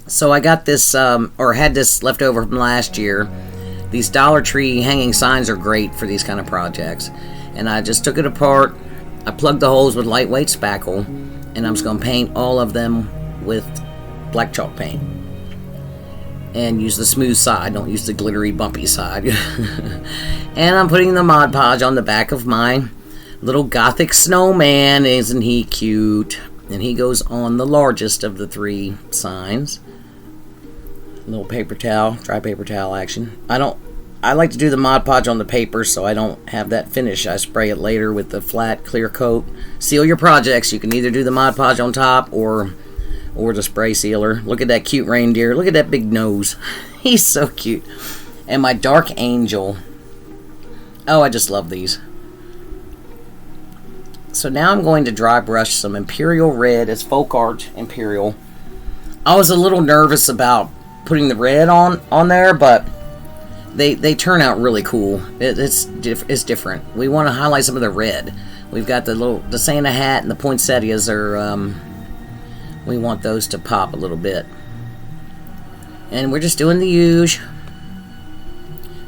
So I got this, or had this left over from last year. These Dollar Tree hanging signs are great for these kind of projects. And I just took it apart. I plugged the holes with lightweight spackle. And I'm just going to paint all of them with black chalk paint. And use the smooth side. Don't use the glittery, bumpy side. And I'm putting the Mod Podge on the back of my little Gothic snowman. Isn't he cute? And he goes on the largest of the 3 signs. Little paper towel, dry paper towel action. I like to do the Mod Podge on the paper so I don't have that finish. I spray it later with the flat clear coat. Seal your projects. You can either do the Mod Podge on top or the spray sealer. Look at that cute reindeer. Look at that big nose. He's so cute. And my Dark Angel. Oh, I just love these. So now I'm going to dry brush some Imperial Red. It's Folk Art Imperial. I was a little nervous about putting the red on there, but they turn out really cool. It's different. We want to highlight some of the red. We've got the Santa hat and the poinsettias are we want those to pop a little bit. And we're just doing the usual.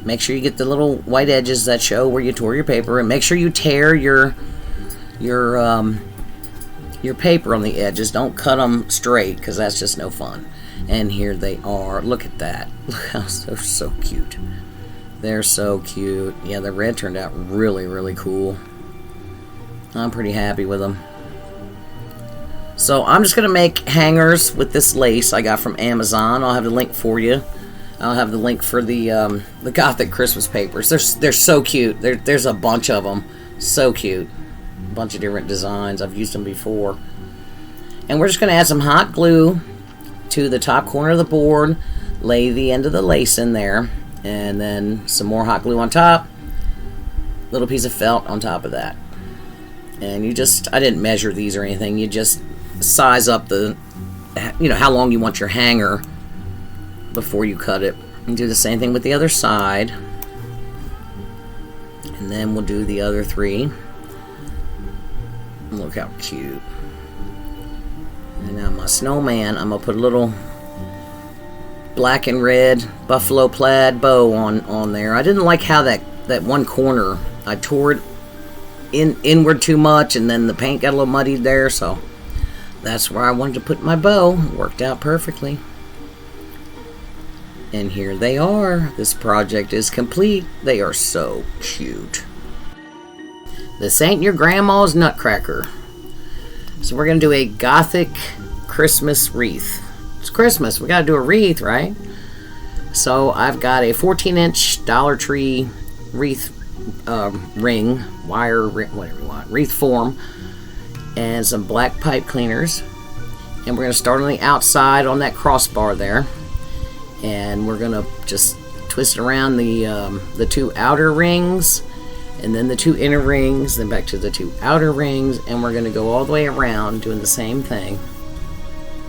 Make sure you get the little white edges that show where you tore your paper, and make sure you tear your paper on the edges. Don't cut them straight because that's just no fun. And here they are. Look at that. Look how they're so cute. They're so cute. Yeah, the red turned out really, really cool. I'm pretty happy with them. So I'm just going to make hangers with this lace I got from Amazon. I'll have the link for you. I'll have the link for the Gothic Christmas papers. They're so cute. There's a bunch of them. So cute. A bunch of different designs. I've used them before. And we're just going to add some hot glue to the top corner of the board. Lay the end of the lace in there. And then some more hot glue on top. Little piece of felt on top of that. And I didn't measure these or anything. You just size up how long you want your hanger before you cut it. And do the same thing with the other side. And then we'll do the other 3. Look how cute. And now my snowman, I'm going to put a little black and red buffalo plaid bow on there. I didn't like how that one corner, I tore it inward too much, and then the paint got a little muddied there, so that's where I wanted to put my bow. It worked out perfectly. And here they are. This project is complete. They are so cute. This ain't your grandma's Nutcracker. So we're going to do a Gothic Christmas wreath. It's Christmas. We got to do a wreath, right? So I've got a 14-inch Dollar Tree wreath ring, wire, whatever you want, wreath form, and some black pipe cleaners. And we're going to start on the outside on that crossbar there. And we're going to just twist around the 2 outer rings, and then the 2 inner rings, then back to the 2 outer rings, and we're going to go all the way around doing the same thing.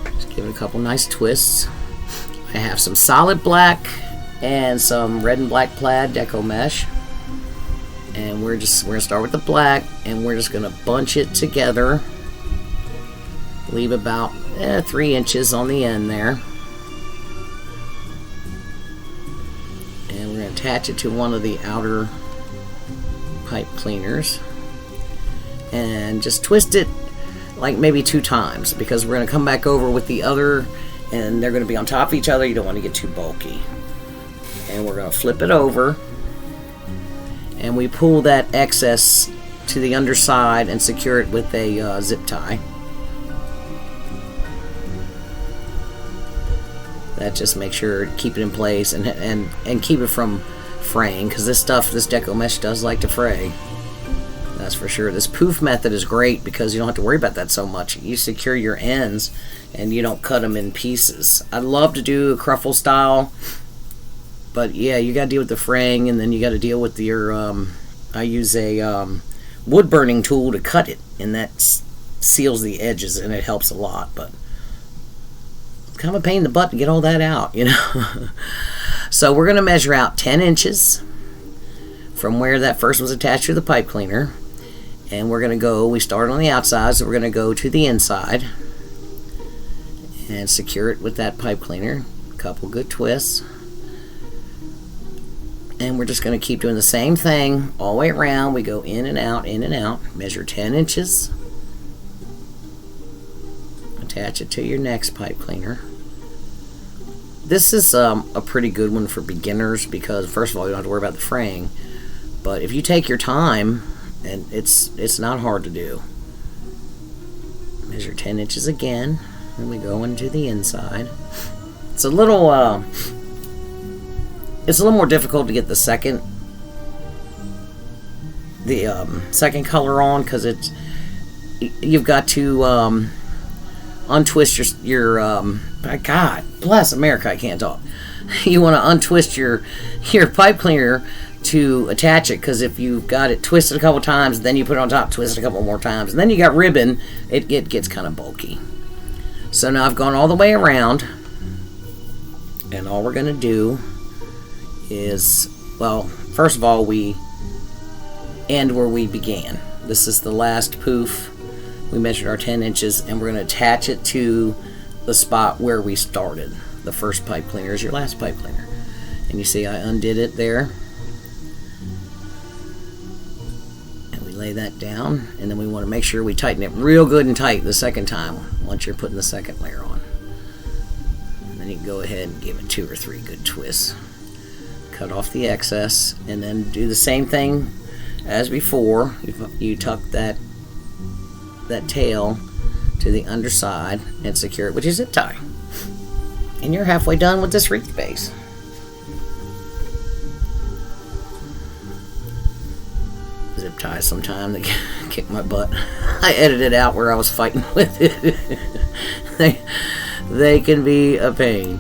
Just give it a couple nice twists. I have some solid black and some red and black plaid deco mesh. And we're going to start with the black, and we're just going to bunch it together. Leave about 3 inches on the end there. And we're going to attach it to one of the outer pipe cleaners. And just twist it like maybe 2 times, because we're going to come back over with the other, and they're going to be on top of each other. You don't want to get too bulky. And we're going to flip it over. And we pull that excess to the underside and secure it with a zip tie. That just makes sure to keep it in place and keep it from fraying, because this deco mesh does like to fray. That's for sure. This poof method is great because you don't have to worry about that so much. You secure your ends and you don't cut them in pieces. I love to do a cruffle style, but yeah, you got to deal with the fraying, and then you got to deal with your I use a wood burning tool to cut it, and that seals the edges, and it helps a lot. But it's kind of a pain in the butt to get all that out, you know. So we're going to measure out 10 inches from where that first was attached to the pipe cleaner, and we start on the outside, so we're going to go to the inside, and secure it with that pipe cleaner. A couple good twists. And we're just going to keep doing the same thing all the way around. We go in and out, measure 10 inches. Attach it to your next pipe cleaner. This is a pretty good one for beginners because, first of all, you don't have to worry about the fraying. But if you take your time, and it's not hard to do. Measure 10 inches again. Then we go into the inside. It's a little more difficult to get the second color on because you've got to untwist your God bless America, I can't talk. You want to untwist your pipe cleaner to attach it, because if you've got it twisted a couple times, then you put it on top, twist it a couple more times, and then you got ribbon, it gets kind of bulky. So now I've gone all the way around, and all we're going to do is, well, first of all, we end where we began. This is the last poof. We measured our 10 inches, and we're going to attach it to the spot where we started. The first pipe cleaner is your last pipe cleaner. And you see I undid it there. And we lay that down, and then we want to make sure we tighten it real good and tight the second time once you're putting the second layer on. And then you can go ahead and give it 2 or 3 good twists. Cut off the excess, and then do the same thing as before. You tuck that tail to the underside and secure it with your zip tie. And you're halfway done with this wreath base. Zip ties sometime they kick my butt. I edited out where I was fighting with it. they can be a pain.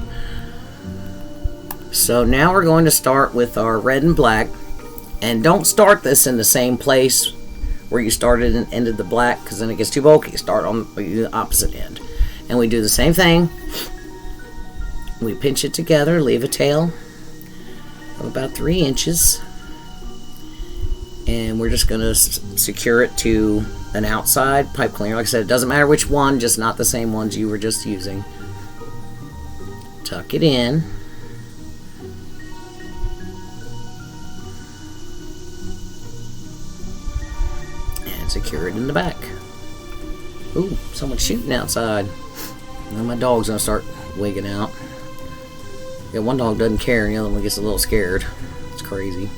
So now we're going to start with our red and black. And don't start this in the same place where you started and ended the black, because then it gets too bulky. Start on the opposite end. And we do the same thing. We pinch it together, leave a tail of about 3 inches. And we're just going to secure it to an outside pipe cleaner. Like I said, it doesn't matter which one, just not the same ones you were just using. Tuck it in. Secure it in the back. Ooh, someone's shooting outside. Now my dog's gonna start wigging out. Yeah, one dog doesn't care, and the other one gets a little scared. It's crazy.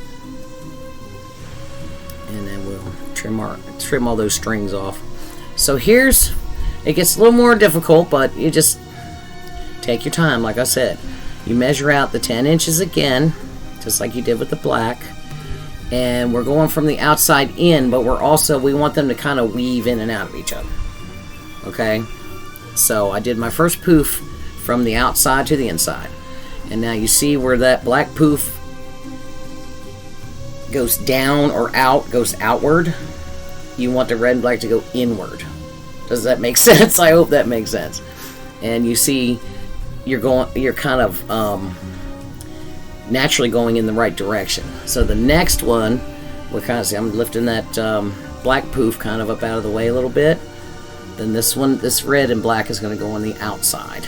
And then we'll trim all those strings off. So it gets a little more difficult, but you just take your time. Like I said, you measure out the 10 inches again, just like you did with the black. And we're going from the outside in, but we want them to kind of weave in and out of each other. Okay? So I did my first poof from the outside to the inside. And now you see where that black poof goes down or out, goes outward. You want the red and black to go inward. Does that make sense? I hope that makes sense. And you see you're kind of naturally going in the right direction. So the next one, I'm lifting that black poof kind of up out of the way a little bit. Then this red and black is going to go on the outside.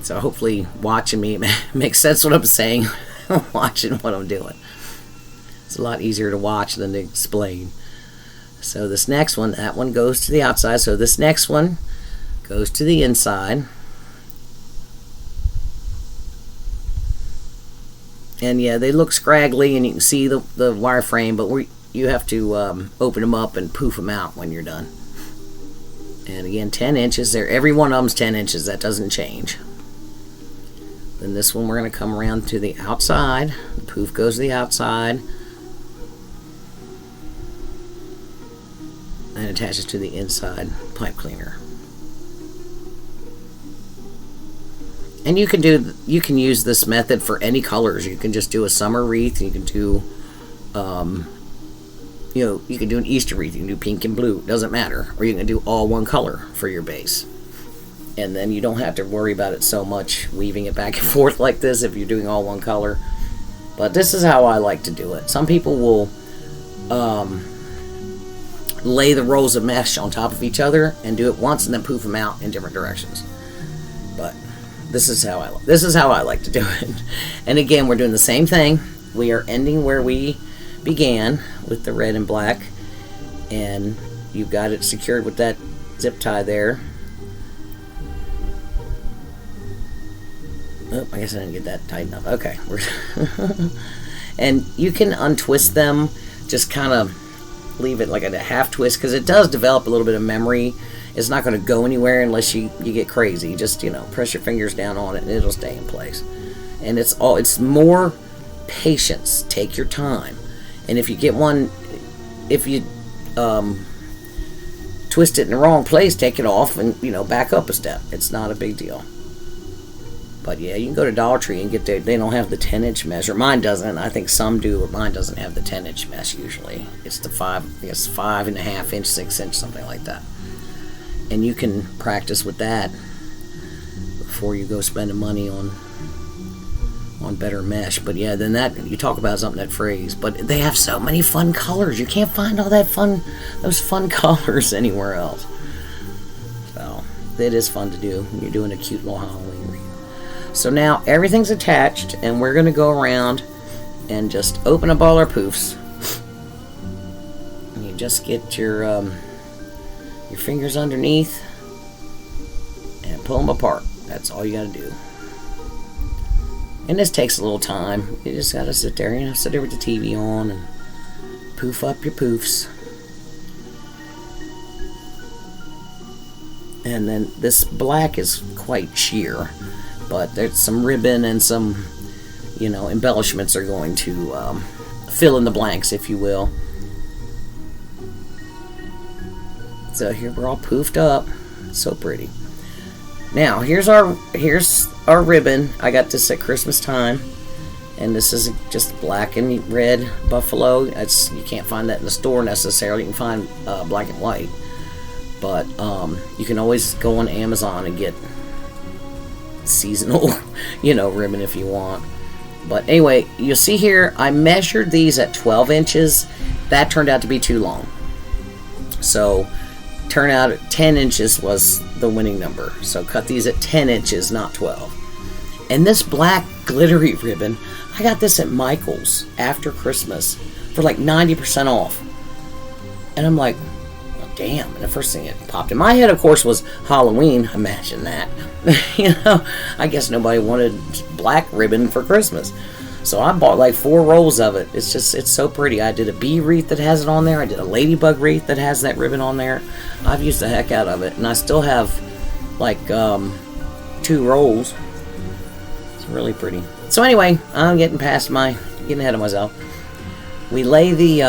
So hopefully watching me makes sense what I'm saying, watching what I'm doing. It's a lot easier to watch than to explain. So this next one, that one goes to the outside. So this next one goes to the inside. And yeah, they look scraggly, and you can see the wireframe, but you have to open them up and poof them out when you're done. And again, 10 inches there. Every one of them's 10 inches. That doesn't change. Then this one, we're going to come around to the outside. The poof goes to the outside. And attaches to the inside pipe cleaner. And you can use this method for any colors. You can just do a summer wreath. You can do, you can do an Easter wreath. You can do pink and blue. It doesn't matter. Or you can do all one color for your base. And then you don't have to worry about it so much, weaving it back and forth like this if you're doing all one color. But this is how I like to do it. Some people will lay the rolls of mesh on top of each other and do it once and then poof them out in different directions. But this is how I like to do it. And again, we're doing the same thing. We are ending where we began with the red and black, and you've got it secured with that zip tie there. Oh, I guess I didn't get that tight enough. Okay. And you can untwist them, just kind of leave it like a half twist, because it does develop a little bit of memory. It's not going to go anywhere unless you get crazy. Just, press your fingers down on it and it'll stay in place. And it's more patience. Take your time. And if you get one, if you twist it in the wrong place, take it off and, back up a step. It's not a big deal. But yeah, you can go to Dollar Tree and get they don't have the 10-inch measure. Mine doesn't. I think some do, but mine doesn't have the 10-inch mesh usually. It's the 5.5 inch, 6 inch, something like that. And you can practice with that before you go spending money on better mesh. But yeah, then that, you talk about something that phrase. But they have so many fun colors. You can't find those fun colors anywhere else. So it is fun to do when you're doing a cute little Halloween wreath. So now everything's attached, and we're going to go around and just open up all our poofs. And you just get your fingers underneath and pull them apart. That's all you got to do. And this takes a little time. You just got to sit there, sit there with the TV on and poof up your poofs. And then this black is quite sheer, but there's some ribbon and some, embellishments are going to fill in the blanks, if you will. So here we're all poofed up. So pretty. Now here's our ribbon. I got this at Christmas time, and this is just black and red buffalo. You can't find that in the store necessarily. You can find black and white, but you can always go on Amazon and get seasonal, ribbon if you want. But anyway, you'll see here I measured these at 12 inches. That turned out to be too long. So turn out 10 inches was the winning number. So cut these at 10 inches, not 12. And this black glittery ribbon, I got this at Michael's after Christmas for like 90% off. And I'm like, well, damn. And the first thing that popped in my head, of course, was Halloween. Imagine that. I guess nobody wanted black ribbon for Christmas. So I bought like 4 rolls of it. It's so pretty. I did a bee wreath that has it on there. I did a ladybug wreath that has that ribbon on there. I've used the heck out of it. And I still have like 2 rolls. It's really pretty. So anyway, I'm getting ahead of myself. We lay the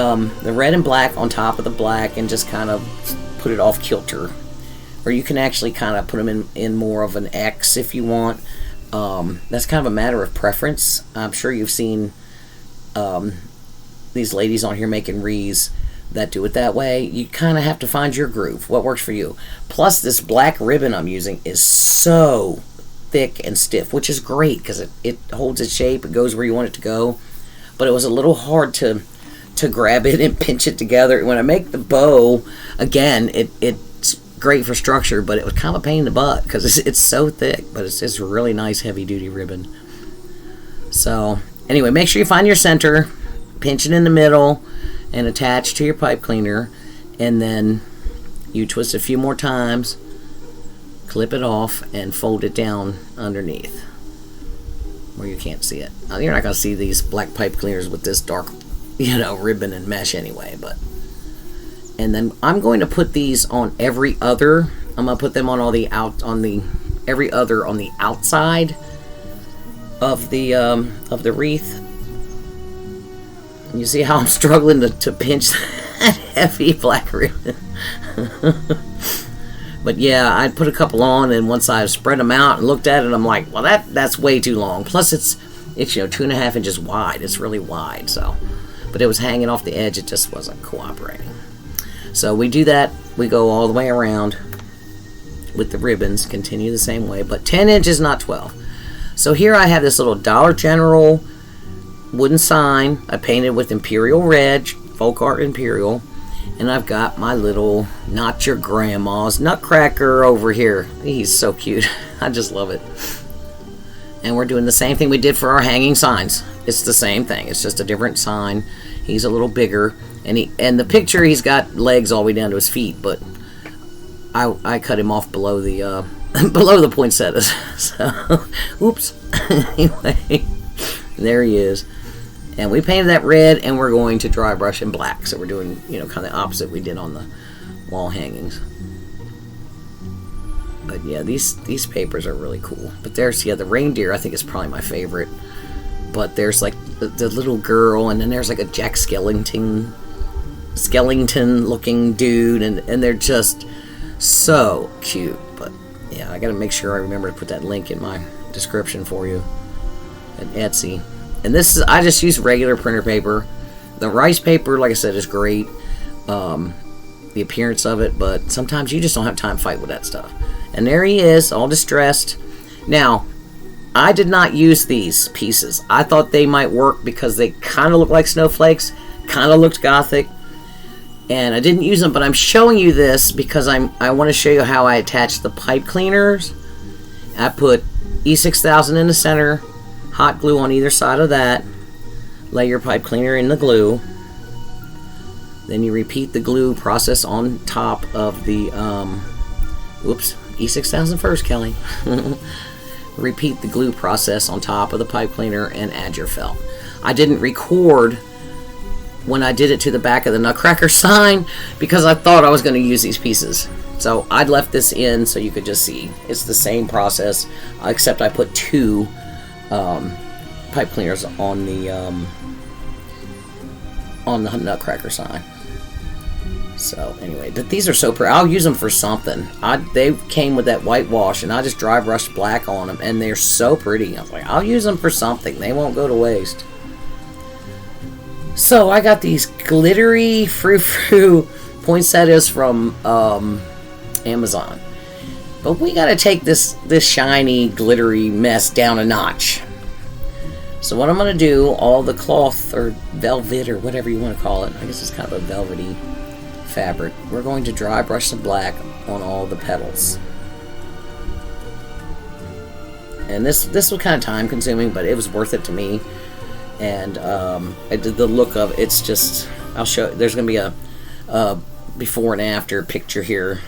red and black on top of the black and just kind of put it off kilter. Or you can actually kind of put them in more of an X if you want. That's kind of a matter of preference. I'm sure you've seen these ladies on here making wreaths that do it that way. You kind of have to find your groove, what works for you. Plus, this black ribbon I'm using is so thick and stiff, which is great because it holds its shape, it goes where you want it to go. But it was a little hard to grab it and pinch it together. When I make the bow, again, it's great for structure, but it was kind of a pain in the butt because it's so thick, but it's just a really nice heavy duty ribbon. So anyway, make sure you find your center, pinch it in the middle and attach to your pipe cleaner, and then you twist a few more times, clip it off and fold it down underneath where you can't see it. You're not going to see these black pipe cleaners with this dark ribbon and mesh anyway, but and then I'm going to put these on every other. I'm going to put them on every other on the outside of the wreath. And you see how I'm struggling to pinch that heavy black ribbon. But yeah, I put a couple on, and once I spread them out and looked at it, I'm like, well, that's way too long. Plus, it's 2.5 inches wide. It's really wide, so. But it was hanging off the edge. It just wasn't cooperating. So we do that. We go all the way around with the ribbons. Continue the same way, but 10 inches, not 12. So here I have this little Dollar General wooden sign I painted with Imperial Red, Folk Art Imperial, And I've got my little not your grandma's Nutcracker over here. He's so cute. I just love it. And we're doing the same thing we did for our hanging signs. It's the same thing. It's just a different sign. He's a little bigger. And the picture, he's got legs all the way down to his feet, but I cut him off below the below the poinsettias. So, oops. Anyway, there he is. And we painted that red, and we're going to dry brush in black. So we're doing, you know, kind of the opposite we did on the wall hangings. But yeah, these papers are really cool. But there's, yeah, the reindeer I think is probably my favorite. But there's like the little girl, and then there's like a Jack Skellington looking dude, and they're just so cute. But yeah, I gotta make sure I remember to put that link in my description for you at Etsy. And this is, I just use regular printer paper. The rice paper, like I said, is great. The appearance of it, but sometimes you just don't have time to fight with that stuff. And there he is, all distressed. Now, I did not use these pieces. I thought they might work because they kind of look like snowflakes, kind of looked gothic, and I didn't use them, but I'm showing you this because I want to show you how I attach the pipe cleaners. I put E6000 in the center, hot glue on either side of that, lay your pipe cleaner in the glue, then you repeat the glue process on top of the, oops, E6000 first, Kelly. Repeat the glue process on top of the pipe cleaner and add your felt. I didn't record when I did it to the back of the Nutcracker sign because I thought I was going to use these pieces. So I'd left this in so you could just see. It's the same process, except I put two pipe cleaners on the Nutcracker sign. So anyway, but these are so pretty. I'll use them for something. They came with that whitewash, and I just dry brushed black on them, and they're so pretty. I was like, I'll use them for something. They won't go to waste. So I got these glittery frou-frou poinsettias from Amazon. But we got to take this shiny, glittery mess down a notch. So what I'm going to do, all the cloth or velvet or whatever you want to call it, I guess it's kind of a velvety fabric, we're going to dry brush some black on all the petals. And this was kind of time consuming, but it was worth it to me. And I did the look of it's just, I'll show, there's going to be a before and after picture here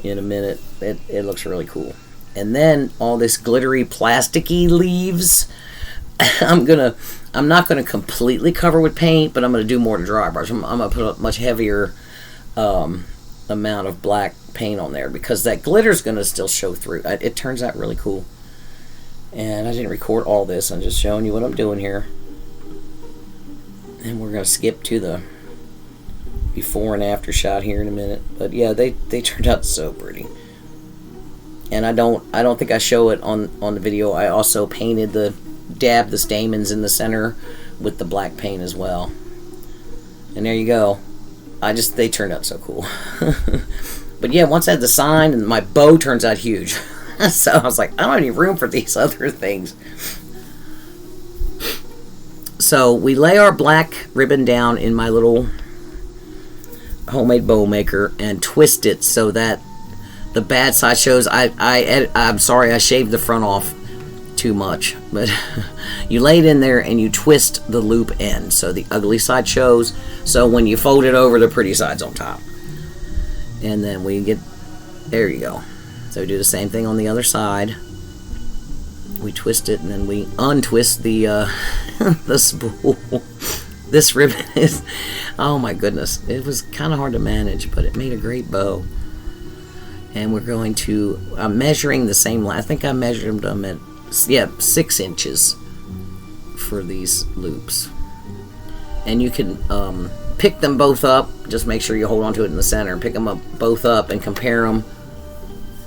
in a minute. It looks really cool. And then all this glittery plasticky leaves, I'm not gonna completely cover with paint, but I'm gonna do more to dry brush. I'm gonna put a much heavier amount of black paint on there because that glitter's gonna still show through. It turns out really cool. And I didn't record all this. I'm just showing you what I'm doing here. And we're gonna skip to the before and after shot here in a minute. But yeah, they turned out so pretty. And I don't think I show it on the video. I also painted dabbed the stamens in the center with the black paint as well. And there you go. They turned out so cool. But yeah, once I had the sign, and my bow turns out huge. So I was like, I don't have any room for these other things. So we lay our black ribbon down in my little homemade bow maker and twist it so that the bad side shows. I'm sorry, I shaved the front off too much, but you lay it in there and you twist the loop end so the ugly side shows, so when you fold it over, the pretty side's on top. And then we get, there you go. So we do the same thing on the other side. We twist it and then we untwist the the spool. This ribbon is, oh my goodness, it was kind of hard to manage, but it made a great bow. And we're going to, I'm measuring the same, I think I measured them at 6 inches for these loops. And you can pick them both up, just make sure you hold on to it in the center, and pick them up both up and compare them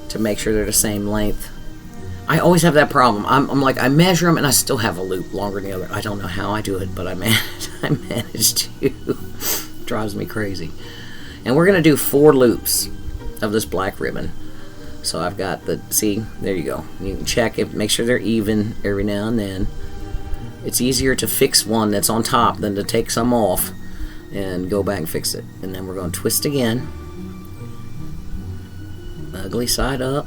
to make sure they're the same length. I always have that problem. I'm like, I measure them and I still have a loop longer than the other. I don't know how I do it, but I managed to. Drives me crazy. And we're going to do 4 loops of this black ribbon. So I've got see, there you go. You can check it, make sure they're even every now and then. It's easier to fix one that's on top than to take some off and go back and fix it. And then we're going to twist again, ugly side up,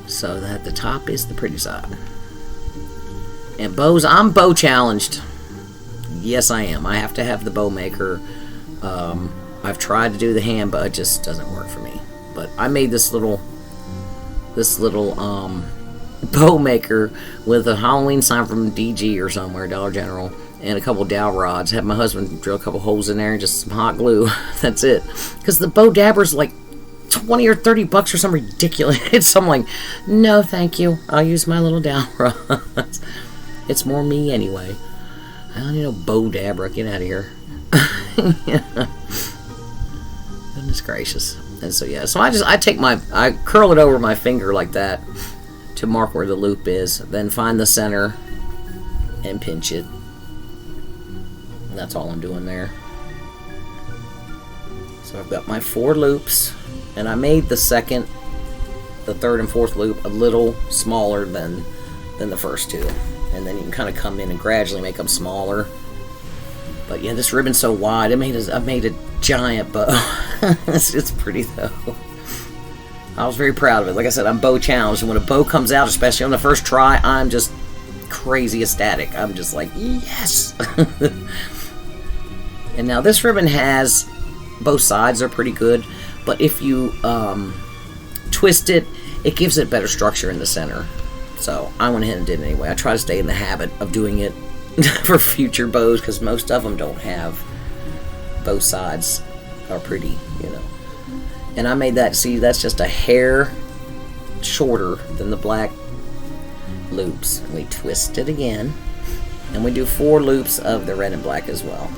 so that the top is the pretty side. And bows, I'm bow challenged. Yes, I am. I have to have the bow maker. I've tried to do the hand, but it just doesn't work for me. But I made this little bow maker with a Halloween sign from DG or somewhere, Dollar General, and a couple dowel rods. Had my husband drill a couple holes in there and just some hot glue. That's it. Because the bow dabber's like 20 or 30 bucks or something ridiculous. So I'm like, no, thank you. I'll use my little dowel rods. It's more me anyway. I don't need no bow dabber. Get out of here. Yeah. Goodness gracious. And so yeah, so I curl it over my finger like that to mark where the loop is, then find the center and pinch it. And that's all I'm doing there. So I've got my 4 loops, and I made the second, the third and fourth loop a little smaller than the first 2. And then you can kind of come in and gradually make them smaller. But yeah, this ribbon's so wide. I made a giant bow. It's pretty though. I was very proud of it. Like I said, I'm bow challenged, and when a bow comes out, especially on the first try, I'm just crazy ecstatic. I'm just like, yes. And now this ribbon has, both sides are pretty good, but if you twist it, it gives it better structure in the center. So I went ahead and did it anyway. I try to stay in the habit of doing it for future bows, because most of them don't have, both sides are pretty, you know. And I made that, see, that's just a hair shorter than the black loops. And we twist it again, and we do 4 loops of the red and black as well.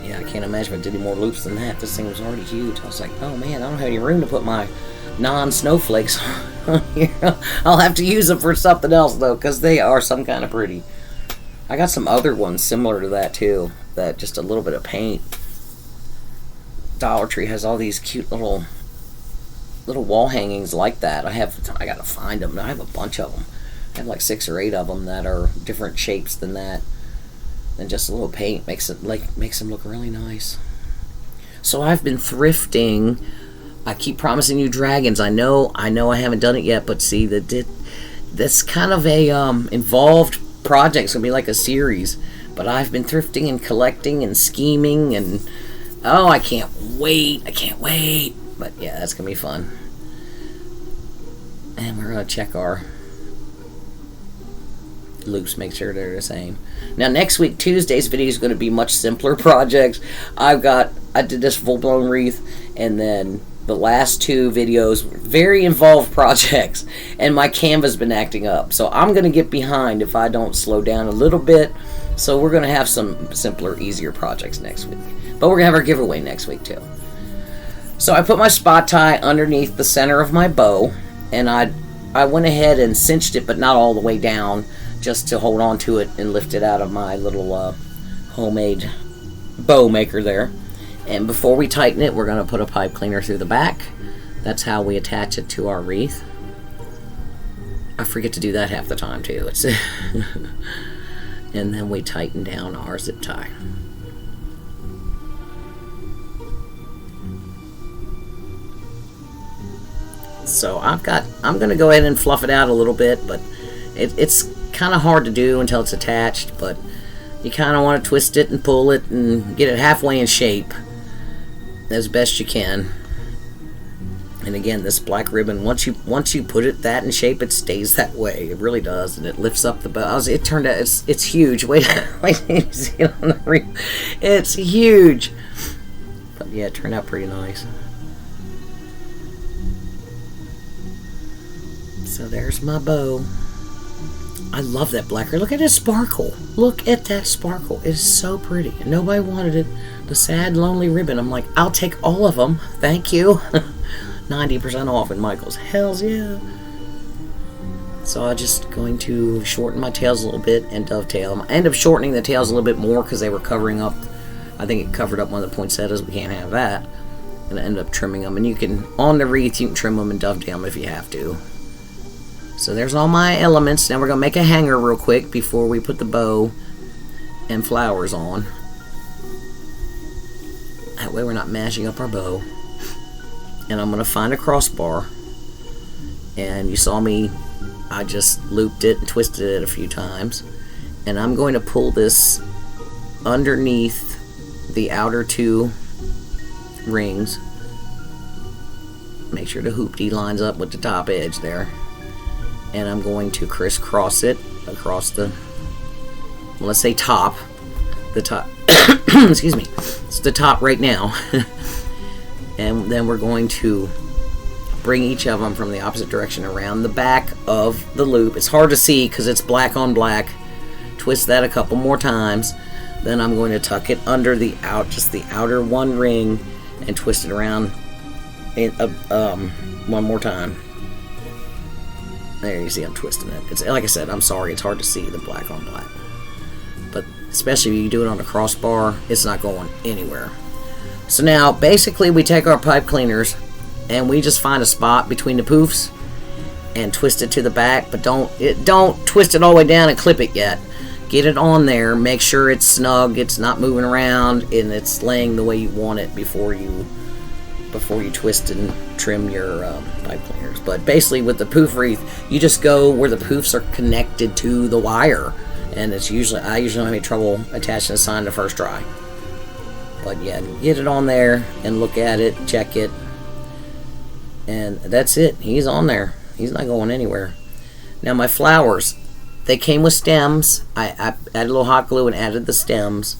Yeah, I can't imagine if I did any more loops than that. This thing was already huge. I was like, oh man, I don't have any room to put my non-snowflakes on here. I'll have to use them for something else though, because they are some kind of pretty. I got some other ones similar to that too, that just a little bit of paint. Dollar Tree has all these cute little wall hangings like that. I gotta find them. I have a bunch of them. I have like 6 or 8 of them that are different shapes than that. And just a little paint makes them look really nice. So I've been thrifting. I keep promising you dragons. I know I haven't done it yet, but see, that's kind of a involved project. It's gonna be like a series. But I've been thrifting and collecting and scheming, and oh, I can't wait. But yeah, that's gonna be fun. And we're gonna check our loops, make sure they're the same. Now next week, Tuesday's video is going to be much simpler projects. I did this full-blown wreath, and then the last 2 videos, very involved projects, and my canva's been acting up. So I'm going to get behind if I don't slow down a little bit. So we're going to have some simpler, easier projects next week. But we're going to have our giveaway next week too. So I put my spot tie underneath the center of my bow, and I went ahead and cinched it, but not all the way down, just to hold on to it and lift it out of my little homemade bow maker there. And before we tighten it, we're going to put a pipe cleaner through the back. That's how we attach it to our wreath. I forget to do that half the time too. And then we tighten down our zip tie. So I'm going to go ahead and fluff it out a little bit, but it's kind of hard to do until it's attached, but you kind of want to twist it and pull it and get it halfway in shape as best you can. And again, this black ribbon, once you put it that in shape, it stays that way. It really does, and it lifts up the bow. It turned out it's huge. Wait, you see it on the reel? It's huge. But yeah, it turned out pretty nice. So there's my bow. I love that black. Look at that sparkle. Look at that sparkle. It is so pretty. And nobody wanted it. The sad, lonely ribbon. I'm like, I'll take all of them. Thank you. 90% off in Michael's. Hells yeah. So I'm just going to shorten my tails a little bit and dovetail them. I end up shortening the tails a little bit more because they were covering up. I think it covered up one of the poinsettias. We can't have that. And I end up trimming them. And you can, on the wreath, you can trim them and dovetail them if you have to. So there's all my elements. Now we're going to make a hanger real quick before we put the bow and flowers on. That way we're not mashing up our bow. And I'm going to find a crossbar. And you saw me, I just looped it and twisted it a few times. And I'm going to pull this underneath the outer 2 rings. Make sure the hoopty lines up with the top edge there. And I'm going to crisscross it across the, well, let's say top. The top, excuse me, it's the top right now. And then we're going to bring each of them from the opposite direction around the back of the loop. It's hard to see because it's black on black. Twist that a couple more times. Then I'm going to tuck it under the just the outer 1 ring and twist it around one more time. There, you see I'm twisting it. It's like I said, I'm sorry, it's hard to see the black on black. But especially if you do it on a crossbar, it's not going anywhere. So now, basically, we take our pipe cleaners and we just find a spot between the poofs and twist it to the back, but don't twist it all the way down and clip it yet. Get it on there, make sure it's snug, it's not moving around, and it's laying the way you want it before you twist and trim your pipe cleaners. But basically with the poof wreath, you just go where the poofs are connected to the wire, and I usually don't have any trouble attaching the sign the first try. But yeah, get it on there and look at it, check it, and that's it. He's on there. He's not going anywhere. Now my flowers, they came with stems. I added a little hot glue and added the stems,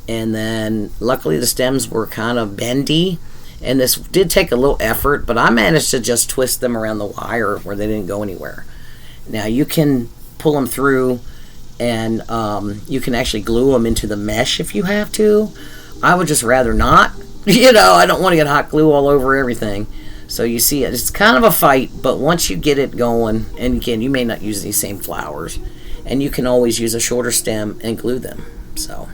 and then luckily the stems were kind of bendy, and this did take a little effort, but I managed to just twist them around the wire where they didn't go anywhere. Now you can pull them through, and you can actually glue them into the mesh if you have to. I would just rather not. I don't want to get hot glue all over everything. So you see, it's kind of a fight, but once you get it going, and again, you may not use these same flowers, and you can always use a shorter stem and glue them. So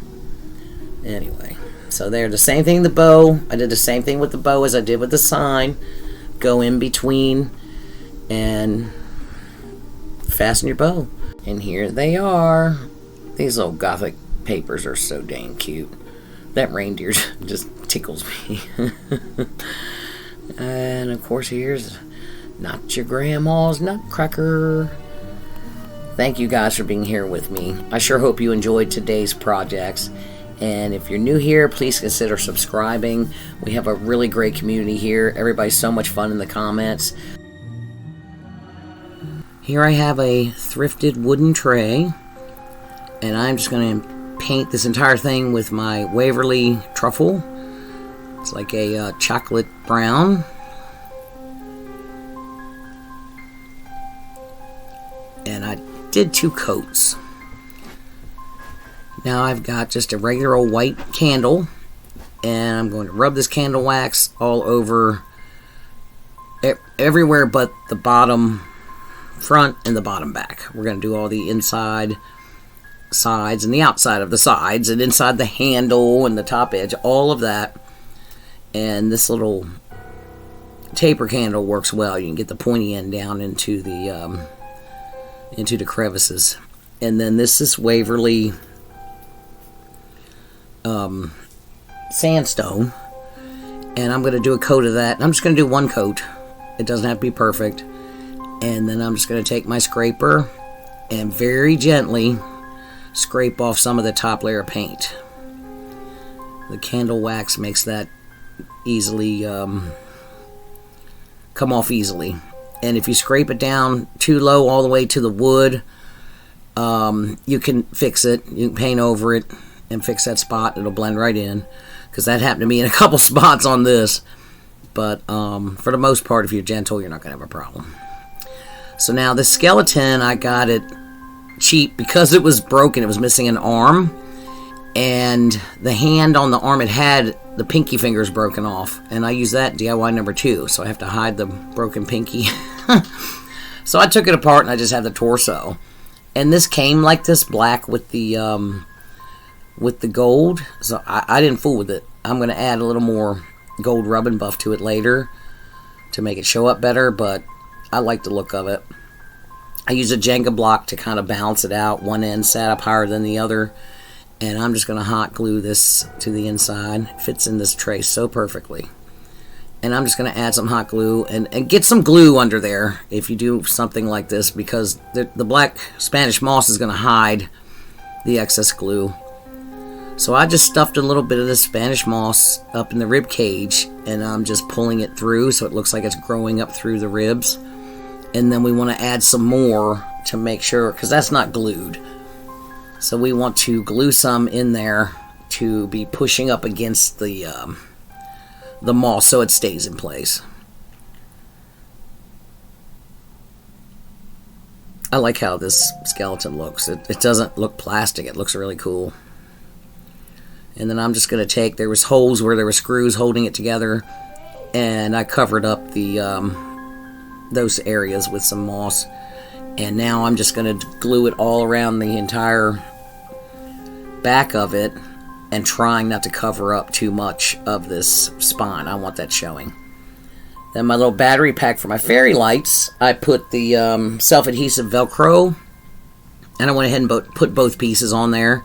anyway, so they're the same thing. The bow, I did the same thing with the bow as I did with the sign. Go in between and fasten your bow. And here they are. These little Gothic papers are so dang cute. That reindeer just tickles me. And of course, here's Not Your Grandma's Nutcracker. Thank you guys for being here with me. I sure hope you enjoyed today's projects. And if you're new here, please consider subscribing. We have a really great community here. Everybody's so much fun in the comments. Here I have a thrifted wooden tray, and I'm just going to paint this entire thing with my Waverly truffle. It's like a chocolate brown. And I did 2 coats. Now I've got just a regular old white candle, and I'm going to rub this candle wax all over everywhere but the bottom front and the bottom back. We're going to do all the inside sides and the outside of the sides and inside the handle and the top edge, all of that. And this little taper candle works well. You can get the pointy end down into the crevices. And then this is Waverly sandstone, and I'm going to do a coat of that. I'm just going to do 1 coat. It doesn't have to be perfect. And then I'm just going to take my scraper and very gently scrape off some of the top layer of paint. The candle wax makes that easily come off easily. And if you scrape it down too low all the way to the wood, you can fix it. You can paint over it and fix that spot. It'll blend right in, because that happened to me in a couple spots on this. But for the most part, if you're gentle, you're not going to have a problem. So now this skeleton, I got it cheap because it was broken. It was missing an arm, and the hand on the arm, it had the pinky fingers broken off, and I used that DIY number 2, so I have to hide the broken pinky. So I took it apart and I just had the torso, and this came like this, black with the gold. So I didn't fool with it. I'm going to add a little more gold rub and buff to it later to make it show up better, but I like the look of it. I use a Jenga block to kind of balance it out. One end sat up higher than the other. And I'm just going to hot glue this to the inside. It fits in this tray so perfectly. And I'm just going to add some hot glue and get some glue under there if you do something like this, because the black Spanish moss is going to hide the excess glue. So I just stuffed a little bit of this Spanish moss up in the rib cage, and I'm just pulling it through so it looks like it's growing up through the ribs. And then we want to add some more to make sure, because that's not glued. So we want to glue some in there to be pushing up against the moss so it stays in place. I like how this skeleton looks. It doesn't look plastic. It looks really cool. And then I'm just going to take, there was holes where there were screws holding it together, and I covered up the those areas with some moss. And now I'm just going to glue it all around the entire back of it, and trying not to cover up too much of this spine. I want that showing. Then my little battery pack for my fairy lights, I put the self-adhesive Velcro, and I went ahead and put both pieces on there,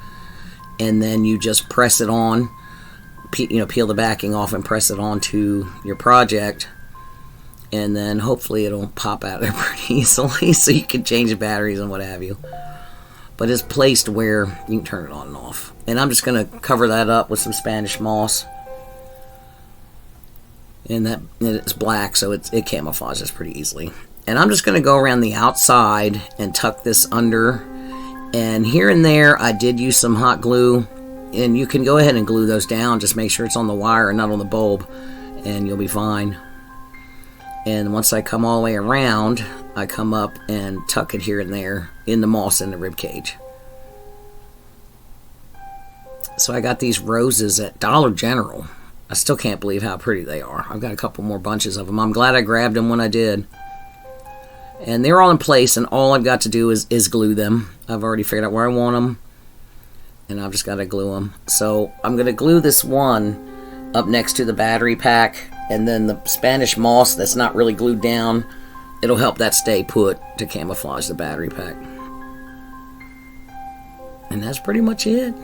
and then you just press it on, peel the backing off and press it onto your project, and then hopefully it'll pop out there pretty easily so you can change the batteries and what have you. But it's placed where you can turn it on and off. And I'm just going to cover that up with some Spanish moss. And it's black, so it camouflages pretty easily. And I'm just going to go around the outside and tuck this under. And here and there, I did use some hot glue. And you can go ahead and glue those down. Just make sure it's on the wire and not on the bulb, and you'll be fine. And once I come all the way around, I come up and tuck it here and there in the moss in the rib cage. So I got these roses at Dollar General. I still can't believe how pretty they are. I've got a couple more bunches of them. I'm glad I grabbed them when I did. And they're all in place, and all I've got to do is glue them. I've already figured out where I want them, and I've just got to glue them. So I'm going to glue this one up next to the battery pack, and then the Spanish moss that's not really glued down, it'll help that stay put to camouflage the battery pack. And that's pretty much it.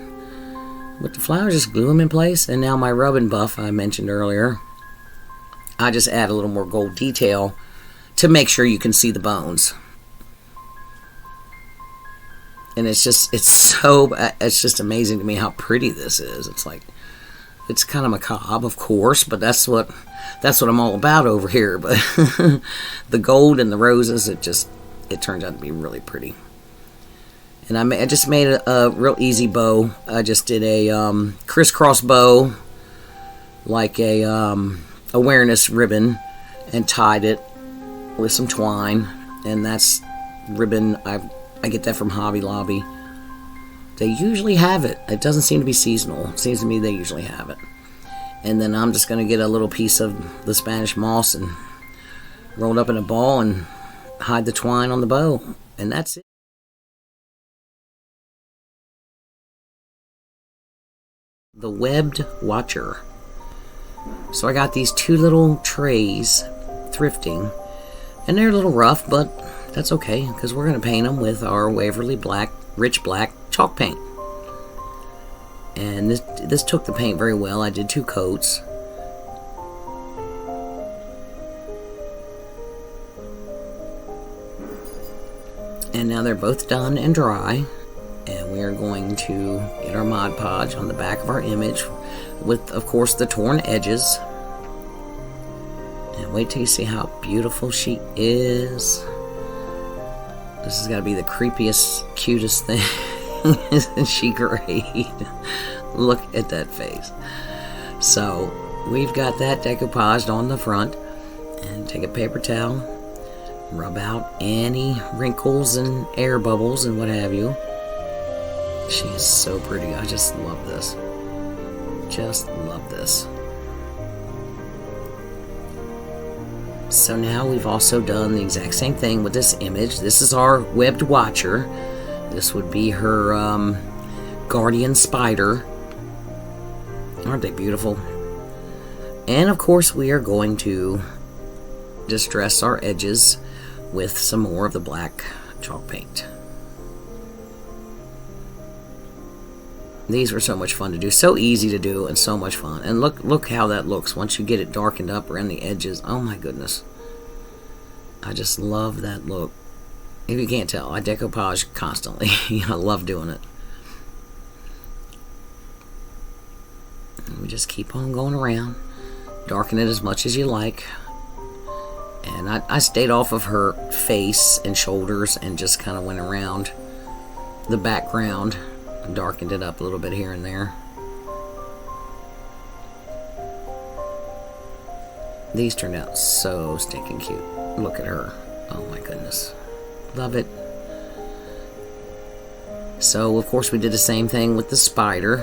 With the flowers, just glue them in place. And now my rub and buff I mentioned earlier, I just add a little more gold detail to make sure you can see the bones. And it's just amazing to me how pretty this is. It's kind of macabre, of course, but that's what I'm all about over here. But the gold and the roses, it turns out to be really pretty. And I just made a real easy bow. I just did a crisscross bow, like a awareness ribbon, and tied it with some twine. And that's ribbon, I get that from Hobby Lobby. They usually have it. It doesn't seem to be seasonal. It seems to me they usually have it. And then I'm just going to get a little piece of the Spanish moss and roll it up in a ball and hide the twine on the bow. And that's it. The Webbed Watcher. So I got these two little trays thrifting, and they're a little rough, but that's okay, because we're going to paint them with our Waverly Rich Black chalk paint. And this took the paint very well. I did 2 coats. And now they're both done and dry. And we are going to get our Mod Podge on the back of our image with, of course, the torn edges. And wait till you see how beautiful she is. This has got to be the creepiest, cutest thing. Isn't she great? Look at that face. So we've got that decoupaged on the front. And take a paper towel, rub out any wrinkles and air bubbles and what have you. She is so pretty. I just love this. Just love this. So now we've also done the exact same thing with this image. This is our Webbed Watcher. This would be her guardian spider. Aren't they beautiful? And of course we are going to distress our edges with some more of the black chalk paint. These were so much fun to do, so easy to do, and so much fun. And look how that looks once you get it darkened up around the edges. Oh my goodness, I just love that look. If you can't tell, I decoupage constantly. I love doing it. And we just keep on going around, darken it as much as you like. And I stayed off of her face and shoulders and just kind of went around the background and darkened it up a little bit here and there. These turned out so stinking cute. Look at her. Oh my goodness. Love it. So, of course, we did the same thing with the spider.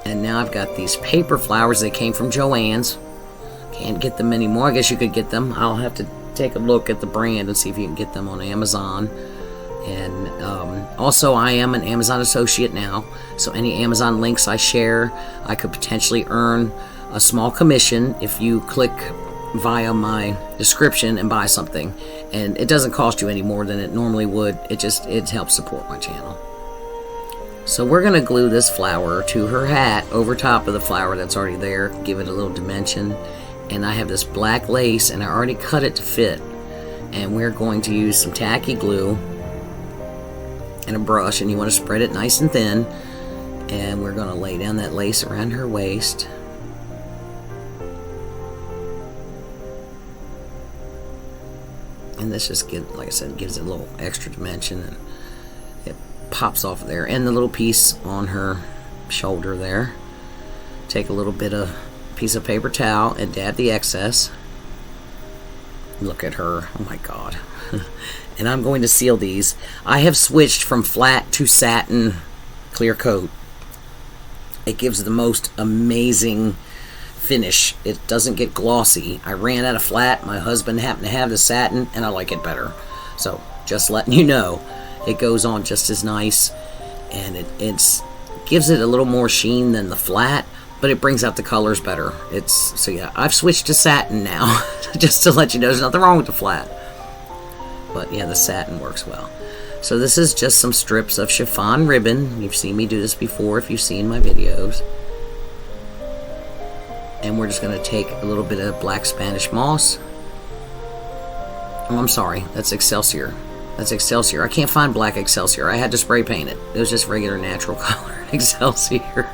And now I've got these paper flowers. They came from Joann's. Can't get them anymore. I guess you could get them. I'll have to take a look at the brand and see if you can get them on Amazon. And also, I am an Amazon associate now. So any Amazon links I share, I could potentially earn a small commission if you click via my description and buy something. And it doesn't cost you any more than it normally would. It helps support my channel. So we're going to glue this flower to her hat over top of the flower that's already there. Give it a little dimension. And I have this black lace, and I already cut it to fit. And we're going to use some tacky glue and a brush, and you want to spread it nice and thin. And we're going to lay down that lace around her waist. And this just like I said, gives it a little extra dimension, and it pops off there. And the little piece on her shoulder there. Take a little bit of piece of paper towel and dab the excess. Look at her. Oh my god. And I'm going to seal these. I have switched from flat to satin clear coat. It gives the most amazing finish. It doesn't get glossy. I ran out of flat. My husband happened to have the satin, and I like it better. So just letting you know, it goes on just as nice, and it gives it a little more sheen than the flat, but it brings out the colors better. So yeah, I've switched to satin now, just to let you know there's nothing wrong with the flat. But yeah, the satin works well. So this is just some strips of chiffon ribbon. You've seen me do this before if you've seen my videos. And we're just going to take a little bit of black Spanish moss. Oh, I'm sorry, that's Excelsior. That's Excelsior. I can't find black Excelsior. I had to spray paint it. It was just regular natural color Excelsior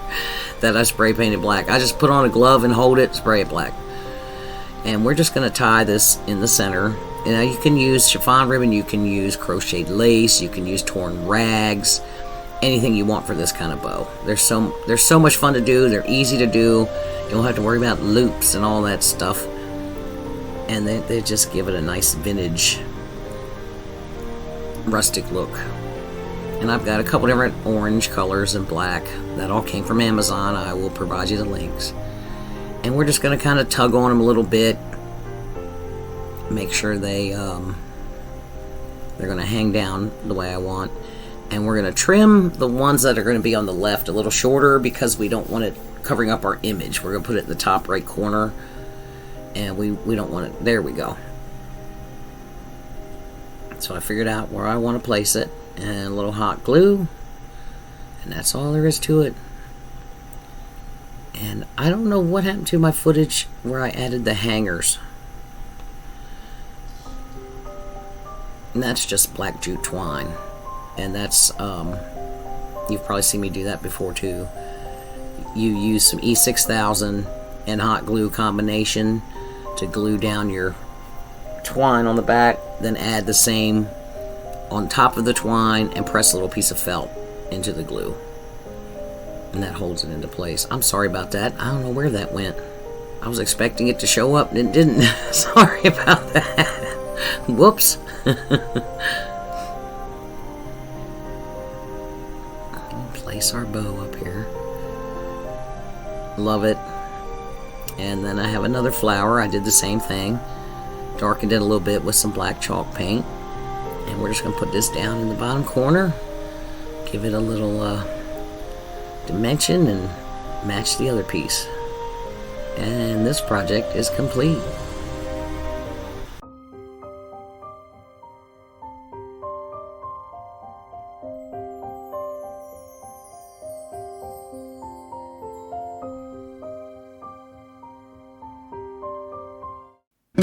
that I spray painted black. I just put on a glove and hold it, spray it black. And we're just going to tie this in the center. You know, you can use chiffon ribbon, you can use crocheted lace, you can use torn rags, anything you want for this kind of bow. They're so much fun to do. They're easy to do. You don't have to worry about loops and all that stuff. And they just give it a nice vintage, rustic look. And I've got a couple different orange colors and black that all came from Amazon. I will provide you the links. And we're just going to kind of tug on them a little bit. Make sure they're going to hang down the way I want. And we're going to trim the ones that are going to be on the left a little shorter because we don't want it covering up our image. We're going to put it in the top right corner. And we don't want it. There we go. So I figured out where I want to place it. And a little hot glue. And that's all there is to it. And I don't know what happened to my footage where I added the hangers. And that's just black jute twine. And that's, you've probably seen me do that before too. You use some E6000 and hot glue combination to glue down your twine on the back. Then add the same on top of the twine and press a little piece of felt into the glue. And that holds it into place. I'm sorry about that. I don't know where that went. I was expecting it to show up and it didn't. Sorry about that. Whoops. Place our bow up here. Love it. And then I have another flower. I did the same thing. Darkened it a little bit with some black chalk paint. And we're just going to put this down in the bottom corner. Give it a little dimension and match the other piece. And this project is complete.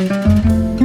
Bye.